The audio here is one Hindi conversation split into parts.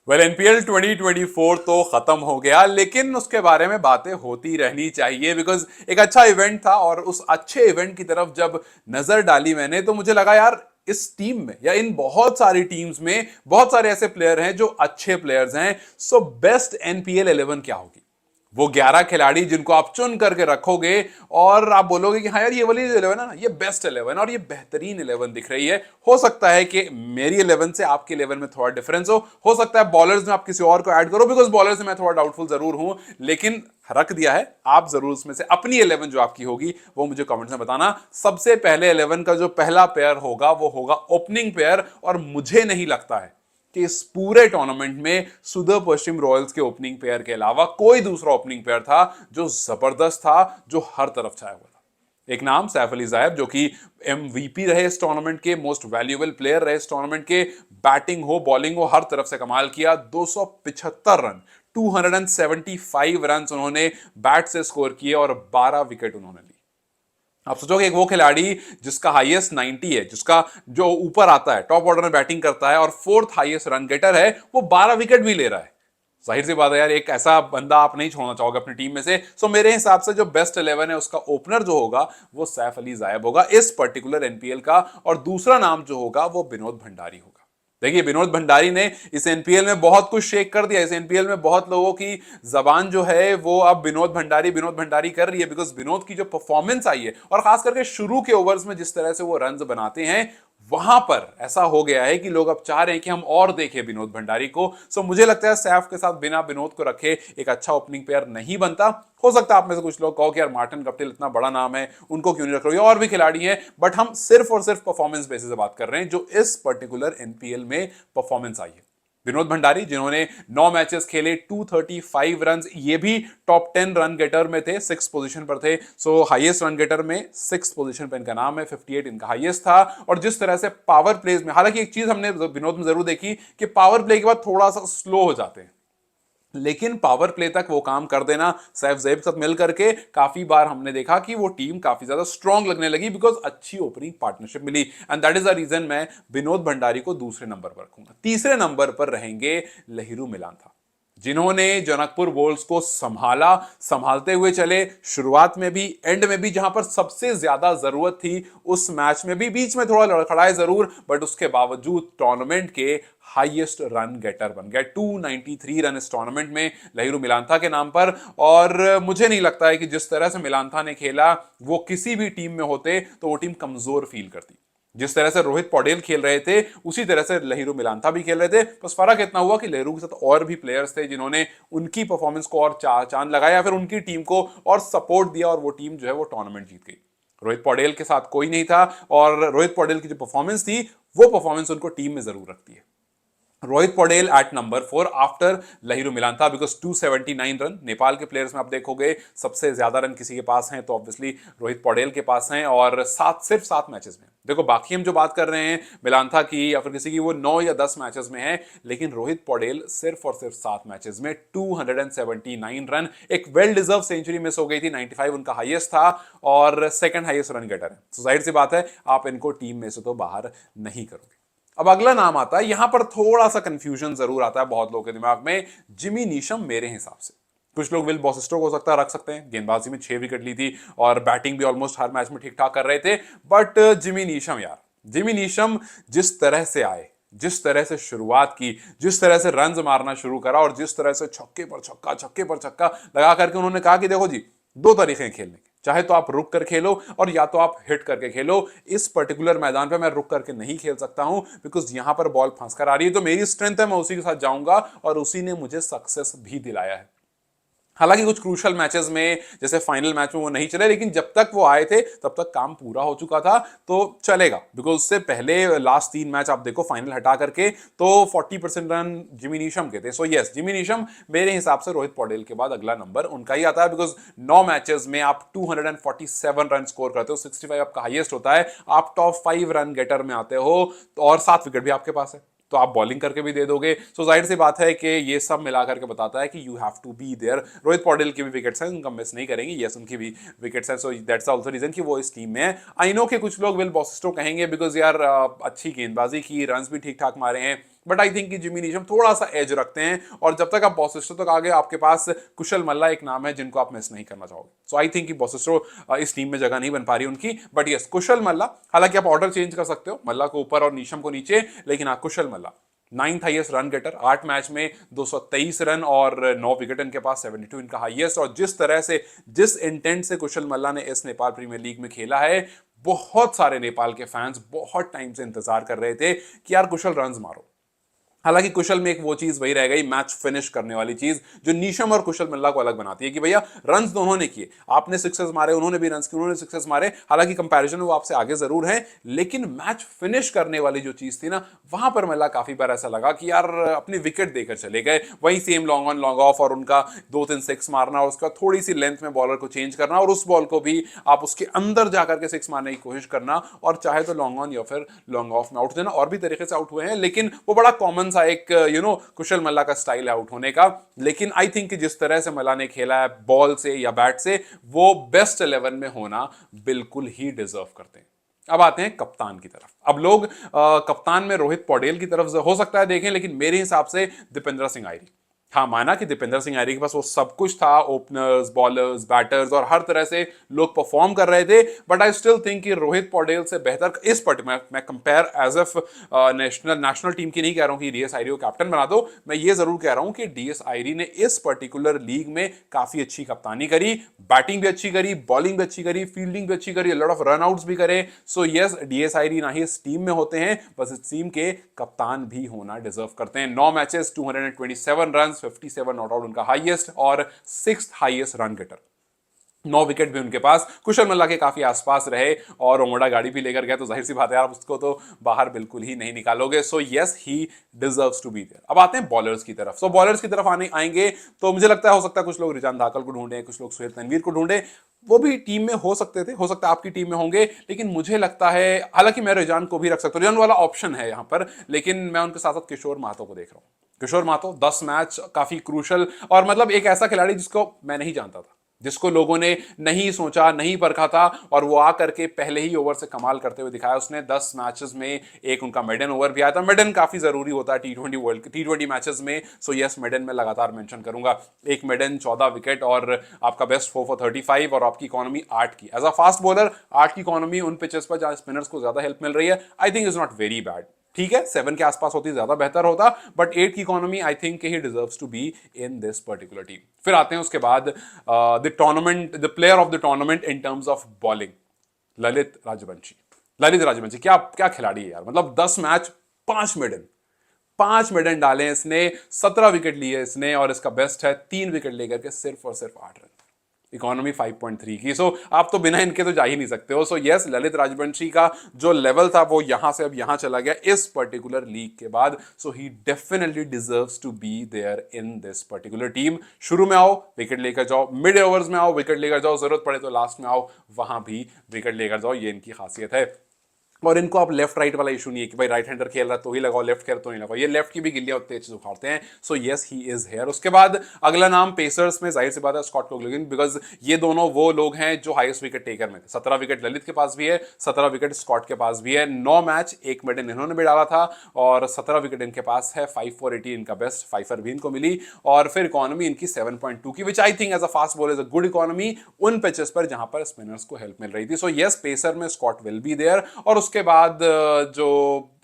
वेल एनपीएल 2024 तो खत्म हो गया, लेकिन उसके बारे में बातें होती रहनी चाहिए बिकॉज एक अच्छा इवेंट था। और उस अच्छे इवेंट की तरफ जब नजर डाली मैंने तो मुझे लगा यार इस टीम में या इन बहुत सारी टीम्स में बहुत सारे ऐसे प्लेयर हैं जो अच्छे प्लेयर्स हैं। सो बेस्ट एनपीएल 11 क्या होगी? वो 11 खिलाड़ी जिनको आप चुन करके रखोगे और आप बोलोगे कि हाँ यार ये वाली 11 है ना, ये बेस्ट 11 और ये बेहतरीन 11 दिख रही है। हो सकता है कि मेरी 11 से आपके 11 में थोड़ा डिफरेंस हो सकता है बॉलर्स में आप किसी और को ऐड करो बिकॉज बॉलर्स में मैं थोड़ा डाउटफुल जरूर हूं, लेकिन रख दिया है। आप जरूर उसमें से अपनी 11 जो आपकी होगी वो मुझे कमेंट्स में बताना। सबसे पहले 11 का जो पहला पेयर होगा वो होगा ओपनिंग पेयर, और मुझे नहीं लगता है कि इस पूरे टूर्नामेंट में सुदूर पश्चिम रॉयल्स के ओपनिंग पेयर के अलावा कोई दूसरा ओपनिंग पेयर था जो जबरदस्त था, जो हर तरफ छाया हुआ था। एक नाम सैफ अली जायब, जो कि एमवीपी रहे इस टूर्नामेंट के, मोस्ट वैल्यूएबल प्लेयर रहे इस टूर्नामेंट के। बैटिंग हो बॉलिंग हो हर तरफ से कमाल किया। 275 रन, 275 रन उन्होंने बैट से स्कोर किए और 12 विकेट उन्होंने ली। आप सोचोगे एक वो खिलाड़ी जिसका हाईएस्ट 90 है, जिसका जो ऊपर आता है टॉप ऑर्डर में बैटिंग करता है और फोर्थ हाईएस्ट रन गेटर है, वो 12 विकेट भी ले रहा है। जाहिर सी बात है यार एक ऐसा बंदा आप नहीं छोड़ना चाहोगे अपनी टीम में से। सो मेरे हिसाब से जो बेस्ट 11 है उसका ओपनर जो होगा वो सैफ अली जायब होगा इस पर्टिकुलर एनपीएल का। और दूसरा नाम जो होगा वो विनोद भंडारी होगा। देखिए विनोद भंडारी ने इस एनपीएल में बहुत कुछ शेक कर दिया। इस एनपीएल में बहुत लोगों की जबान जो है वो अब विनोद भंडारी कर रही है बिकॉज विनोद की जो परफॉर्मेंस आई है और खास करके शुरू के ओवर्स में जिस तरह से वो रन बनाते हैं, वहां पर ऐसा हो गया है कि लोग अब चाह रहे हैं कि हम और देखें विनोद भंडारी को। सो मुझे लगता है सैफ के साथ बिना विनोद को रखे एक अच्छा ओपनिंग प्लेयर नहीं बनता। हो सकता है आप में से कुछ लोग कहो कि यार मार्टिन गप्टिल इतना बड़ा नाम है, उनको क्यों नहीं रख रहे हो, और भी खिलाड़ी हैं, बट हम सिर्फ और सिर्फ परफॉर्मेंस बेसिस से बात कर रहे हैं जो इस पर्टिकुलर एनपीएल में परफॉर्मेंस आई है। विनोद भंडारी जिन्होंने 9 मैचेस खेले, 235 रन, ये भी टॉप 10 रन गेटर में थे, 6 पोजीशन पर थे। सो हाईएस्ट रन गेटर में 6 पोजीशन पर इनका नाम है, 58 इनका हाईएस्ट था। और जिस तरह से पावर प्लेज में, हालांकि एक चीज हमने विनोद में जरूर देखी कि पावर प्ले के बाद थोड़ा सा स्लो हो जाते हैं, लेकिन पावर प्ले तक वो काम कर देना सैफ जैब के साथ मिल करके काफी बार हमने देखा कि वो टीम काफी ज्यादा स्ट्रांग लगने लगी बिकॉज अच्छी ओपनिंग पार्टनरशिप मिली। And that is the reason मैं विनोद भंडारी को दूसरे नंबर पर रखूंगा। तीसरे नंबर पर रहेंगे लहिरू मिलांथा, जिन्होंने जनकपुर वोल्स को संभाला, संभालते हुए चले, शुरुआत में भी एंड में भी, जहां पर सबसे ज्यादा जरूरत थी उस मैच में भी, बीच में थोड़ा लड़खड़ाए जरूर, बट उसके बावजूद टूर्नामेंट के हाईएस्ट रन गेटर बन गए। 293 रन इस टूर्नामेंट में लहिरू मिलांथा के नाम पर। और मुझे नहीं लगता है कि जिस तरह से मिलांथा ने खेला वो किसी भी टीम में होते तो वो टीम कमजोर फील करती। जिस तरह से रोहित पौडेल खेल रहे थे उसी तरह से लहिरू मिलांथा भी खेल रहे थे, बस फर्क इतना हुआ कि लहिरू के साथ और भी प्लेयर्स थे जिन्होंने उनकी परफॉर्मेंस को और चांद लगाया, फिर उनकी टीम को और सपोर्ट दिया और वो टीम जो है वो टूर्नामेंट जीत गई। रोहित पौडेल के साथ कोई नहीं था और रोहित पौडेल की जो परफॉर्मेंस थी वो परफॉर्मेंस उनको टीम में जरूर रखती है। Rohit Paudel at number 4 after Lahiru Milantha because 279 run. Nepal के प्लेयर्स में आप देखोगे सबसे ज्यादा रन किसी के पास हैं तो ऑब्वियसली रोहित पौडेल के पास हैं, और सिर्फ 7 मैचेस में। देखो बाकी हम जो बात कर रहे हैं मिलांथा की या फिर किसी की, वो 9 या 10 मैचेस में है, लेकिन रोहित पौडेल सिर्फ और सिर्फ 7 मैचेस में 279 रन। एक वेल डिजर्व सेंचुरी मिस हो गई थी, 95 उनका हाईएस्ट था और सेकंड हाईएस्ट रन गेटर है। तो जाहिर सी बात है आप इनको टीम में से तो बाहर नहीं करोगे। अब अगला नाम आता है, यहां पर थोड़ा सा कंफ्यूजन जरूर आता है बहुत लोगों के दिमाग में, जिमी नीशम मेरे हिसाब से। कुछ लोग विल बॉसिस्टो को हो सकता है रख सकते हैं, गेंदबाजी में 6 विकेट ली थी और बैटिंग भी ऑलमोस्ट हर मैच में ठीक ठाक कर रहे थे, बट जिमी नीशम यार, जिमी नीशम जिस तरह से आए, जिस तरह से शुरुआत की, जिस तरह से रन्स मारना शुरू करा और जिस तरह से छक्के पर छक्का लगा करके उन्होंने कहा कि देखो जी, दो तरीके हैं खेलने के, चाहे तो आप रुक कर खेलो और या तो आप हिट करके खेलो। इस पर्टिकुलर मैदान पे मैं रुक करके नहीं खेल सकता हूं बिकॉज यहां पर बॉल फंस कर आ रही है, तो मेरी स्ट्रेंथ है, मैं उसी के साथ जाऊंगा, और उसी ने मुझे सक्सेस भी दिलाया है। हालांकि कुछ क्रूशल मैचेस में जैसे फाइनल मैच में वो नहीं चले, लेकिन जब तक वो आए थे तब तक काम पूरा हो चुका था, तो चलेगा। बिकॉज उससे पहले लास्ट 3 मैच आप देखो फाइनल हटा करके तो 40% रन जिमी नीशम के थे। सो यस, जिमी नीशम मेरे हिसाब से रोहित पौडेल के बाद अगला नंबर उनका ही आता है बिकॉज 9 मैचेस में आप 247 रन स्कोर करते हो, 65 आपका हाईएस्ट होता है, आप टॉप 5 रन गेटर में आते हो, तो और 7 विकेट भी आपके पास है, तो आप बॉलिंग करके भी दे दोगे। सो जाहिर सी बात है कि ये सब मिला करके बताता है कि you have to be there. Rohit Paudel की भी विकेट्स हैं, उनका मिस नहीं करेंगे, यस उनकी भी विकेट्स हैं, सो दैट्स आल्सो रीजन कि वो इस टीम में है। आई नो कि कुछ लोग विल बॉसिस्टो कहेंगे बिकॉज यार अच्छी गेंदबाजी की, रन्स भी ठीक ठाक मारे हैं, बट आई थिंक कि जिमी नीशम थोड़ा सा एज रखते हैं, और जब तक आप बॉसिस्टो तक आगे, आपके पास कुशल मल्ला एक नाम है जिनको आप मिस नहीं करना चाहोगे। सो आई थिंक कि बॉसिस्टो इस टीम में जगह नहीं बन पा रही उनकी, बट यस कुशल मल्ला, हालांकि आप ऑर्डर चेंज कर सकते हो, मल्ला को ऊपर और नीशम को नीचे, लेकिन हाँ Kushal Malla 9th highest run getter, 8 match में 223 रन और 9 विकेट इनके पास, 72 इनका हाईएस्ट। और जिस तरह से, जिस इंटेंट से कुशल मल्ला ने इस नेपाल प्रीमियर लीग में खेला है, बहुत सारे नेपाल के फैंस बहुत टाइम से इंतजार कर रहे थे कि यार कुशल रन्स मारो। हालांकि कुशल में एक वो चीज वही रह गई, मैच फिनिश करने वाली चीज, जो नीशम और कुशल मल्ला को अलग बनाती है कि भैया रन्स दोनों ने किए, आपने सिक्सेस मारे, उन्होंने भी रन्स किए, उन्होंने सिक्सेस मारे, हालांकि कंपैरिजन में वो आपसे आगे जरूर हैं, लेकिन मैच फिनिश करने वाली जो चीज थी ना, वहां पर मल्ला काफी बार ऐसा लगा कि यार अपनी विकेट देकर चले गए। वही same long on long off, और उनका 2-3 सिक्स मारना, और उसका थोड़ी सी लेंथ में बॉलर को चेंज करना, और उस बॉल को भी आप उसके अंदर जाकर के सिक्स मारने की कोशिश करना, और चाहे तो लॉन्ग ऑन या फिर लॉन्ग ऑफ में आउट देना। और भी तरीके से आउट हुए हैं, लेकिन वो बड़ा कॉमन सा एक कुशल मल्ला का स्टाइल है आउट होने का। लेकिन आई थिंक कि जिस तरह से मल्ला ने खेला है बॉल से या बैट से, वो बेस्ट 11 में होना बिल्कुल ही डिजर्व करते हैं। अब आते हैं कप्तान की तरफ। अब लोग कप्तान में रोहित पौडेल की तरफ हो सकता है देखें, लेकिन मेरे हिसाब से दीपेंद्र सिंह आयरी। हाँ, माना कि दीपेंद्र सिंह आयरी के पास वो सब कुछ था, ओपनर्स, बॉलर्स, बैटर्स, और हर तरह से लोग परफॉर्म कर रहे थे, बट आई स्टिल थिंक कि रोहित पौडेल से बेहतर इस पर्टिकुलर, मैं compare as if national team की नहीं कह रहा हूं कि डीएस आयरी को कैप्टन बना दो, मैं ये जरूर कह रहा हूं कि डीएस आयरी ने इस पर्टिकुलर लीग में काफी अच्छी कप्तानी करी, बैटिंग भी अच्छी करी, बॉलिंग भी अच्छी करी, फील्डिंग भी अच्छी करी, लॉट ऑफ रन आउट्स भी करे। सो यस, डीएस आयरी ना ही इस टीम में होते हैं, बस इस टीम के कप्तान भी होना डिजर्व करते हैं। 9 मैचेस, 227 रन, 57 नॉट आउट उनका हाईएस्ट, और 6th हाईएस्ट रन गेटर, 9 विकेट भी उनके पास। कुशल मल्ला के काफी आसपास रहे, और ओमोडा गाड़ी भी लेकर गया, तो जाहिर सी बात है आप उसको तो बाहर बिल्कुल ही नहीं निकालोगे। So yes, he deserves to be there. अब आते हैं बॉलर्स की तरफ। सो बॉलर्स की तरफ आएंगे तो मुझे लगता है, हो सकता है कुछ लोग रिजान धाकल को ढूंढे, कुछ लोग सुहेल तनवीर को ढूंढे, वो भी टीम में हो सकते थे, हो सकता है आपकी टीम में होंगे, लेकिन मुझे लगता है, हालांकि मैं रिजान को भी रख सकता हूँ, रिजान वाला ऑप्शन है यहां पर, लेकिन मैं उनके साथ साथ किशोर महतो को देख रहा हूं। किशोर महतो 10 मैच, काफी क्रूशल, और मतलब एक ऐसा खिलाड़ी जिसको मैं नहीं जानता था, जिसको लोगों ने नहीं सोचा, नहीं परखा था, और वो आकर के पहले ही ओवर से कमाल करते हुए दिखाया उसने। 10 मैचेस में एक उनका मेडन ओवर भी आया था। मेडन काफी जरूरी होता है टी20 मैचेस में। सो यस, मेडन में लगातार मेंशन करूंगा, एक मेडन, 14 विकेट, और आपका बेस्ट 4 for 35, और आपकी इकोनॉमी 8 की। एज अ फास्ट बॉलर 8 की इकोनॉमी उन पिचेस पर जहां स्पिनर्स को ज्यादा हेल्प मिल रही है, I think is not very bad. ठीक है, 7 के आसपास होती ज्यादा बेहतर होता, बट 8 की economy I think he deserves to be in this particular team. फिर आते हैं उसके बाद the player of the tournament in terms of bowling, Lalit Rajbanshi. Lalit Rajbanshi क्या क्या खिलाड़ी है यार, मतलब 10 मैच, 5 मेडन डाले इसने, 17 विकेट लिए इसने, और इसका बेस्ट है 3 विकेट लेकर के सिर्फ और सिर्फ 8 रन, इकोनॉमी 5.3 की। सो आप तो बिना इनके तो जा ही नहीं सकते हो। सो यस, ललित राजवंशी का जो लेवल था वो यहां से अब यहां चला गया इस पर्टिकुलर लीग के बाद। So he definitely deserves to be there in this particular team. शुरू में आओ, विकेट लेकर जाओ, मिड ओवर्स में आओ, विकेट लेकर जाओ, जरूरत पड़े तो लास्ट में आओ, वहां भी विकेट लेकर जाओ, ये इनकी खासियत है। और इनको आप लेफ्ट राइट वाला इशू नहीं है कि भाई राइट हैंडर खेल रहा है तो ही लगाओ, लेफ्ट खेल तो नहीं लगाओ, ये लेफ्ट की भी गिल्लियां उतने अच्छे उखाड़ते हैं। सो यस, ही इज हेयर। उसके बाद अगला नाम पेसर्स में जाहिर सी बात है स्कॉट मैकलेगन, बिकॉज ये दोनों वो लोग हैं जो हाईएस्ट विकेट टेकर में थे। 17 विकेट ललित के पास भी है, 17 विकेट स्कॉट के पास भी है। 9 मैच, 1 मेडन इन्होंने भी डाला था, और 17 विकेट इनके पास है। 5 for 80 इनका बेस्ट, 5 भी इनको मिली, और फिर इकोनॉमी इनकी 7.2 की, which I think as a fast bowler is a good economy उन पिचेस पर जहां पर स्पिनर्स को हेल्प मिल रही थी। सो यस, पेसर में स्कॉट विल बी देयर। और उसके बाद जो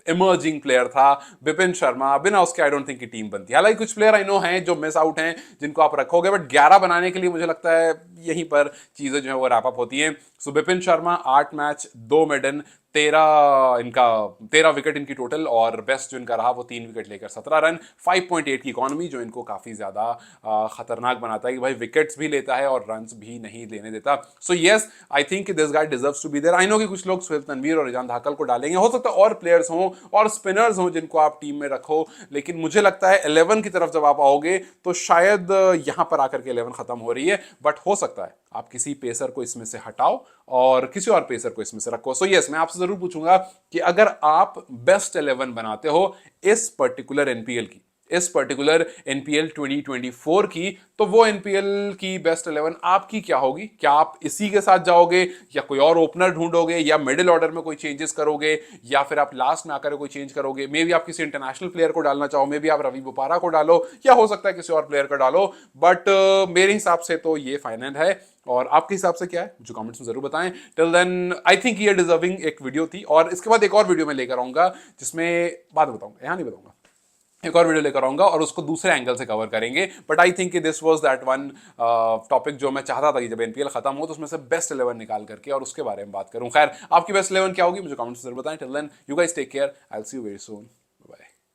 इमर्जिंग प्लेयर था विपिन शर्मा, बिना उसके आई डोंट थिंक की टीम बनती। हालांकि कुछ प्लेयर आई नो हैं जो मिस आउट हैं, जिनको आप रखोगे, बट 11 बनाने के लिए मुझे लगता है यहीं पर चीजें जो है वो रैप अप होती हैं। So Vipin Sharma 8 match, 2 maiden, 13 wicket इनकी टोटल, और बेस्ट जो इनका रहा वो 3 विकेट लेकर 17 रन, 5.8 की इकोनॉमी, जो इनको काफी ज्यादा खतरनाक बनाता है कि भाई विकेट्स भी लेता है और रन्स भी नहीं लेने देता। So yes, I think this guy deserves to be there. I know कि कुछ लोग सुहेल तनवीर और रिजान धाकल को डालेंगे, हो सकता है और प्लेयर्स हों और स्पिनर्स हों जिनको आप टीम में रखो, लेकिन मुझे लगता है 11 की तरफ जब आप आओगे तो शायद यहां पर आकर के 11 खत्म हो रही है, बट हो सकता है आप किसी पेसर को इसमें से हटाओ और किसी और पेसर को इसमें से रखो। सो यस, मैं आपसे जरूर पूछूंगा कि अगर आप बेस्ट 11 बनाते हो इस पर्टिकुलर एनपीएल की, इस पर्टिकुलर एनपीएल 2024 की, तो वो एनपीएल की बेस्ट 11 आपकी क्या होगी? क्या आप इसी के साथ जाओगे या कोई और ओपनर ढूंढोगे या मिडिल ऑर्डर में कोई चेंजेस करोगे या फिर आप लास्ट में आकर कोई चेंज करोगे? मे बी आप किसी इंटरनेशनल प्लेयर को डालना चाहो, मे बी आप रवि बोपारा को डालो या हो सकता है किसी और प्लेयर को डालो, बट मेरे हिसाब से तो ये फाइनल है। और आपके हिसाब से क्या है मुझे कमेंट्स में जरूर बताएं। टिल देन आई थिंक ये डिजर्विंग एक वीडियो थी, और इसके बाद एक और वीडियो मैं लेकर आऊंगा जिसमें बाद में बताऊंगा, यहां नहीं बताऊंगा, एक और वीडियो लेकर आऊंगा और उसको दूसरे एंगल से कवर करेंगे। But I think this was that one topic जो मैं चाहता था कि जब एनपीएल खत्म हो तो उसमें से बेस्ट 11 निकाल करके और उसके बारे में बात करूं। खैर, आपकी बेस्ट 11 क्या होगी मुझे कमेंट्स में जरूर बताएं। Till then you guys take care, I will see you very soon.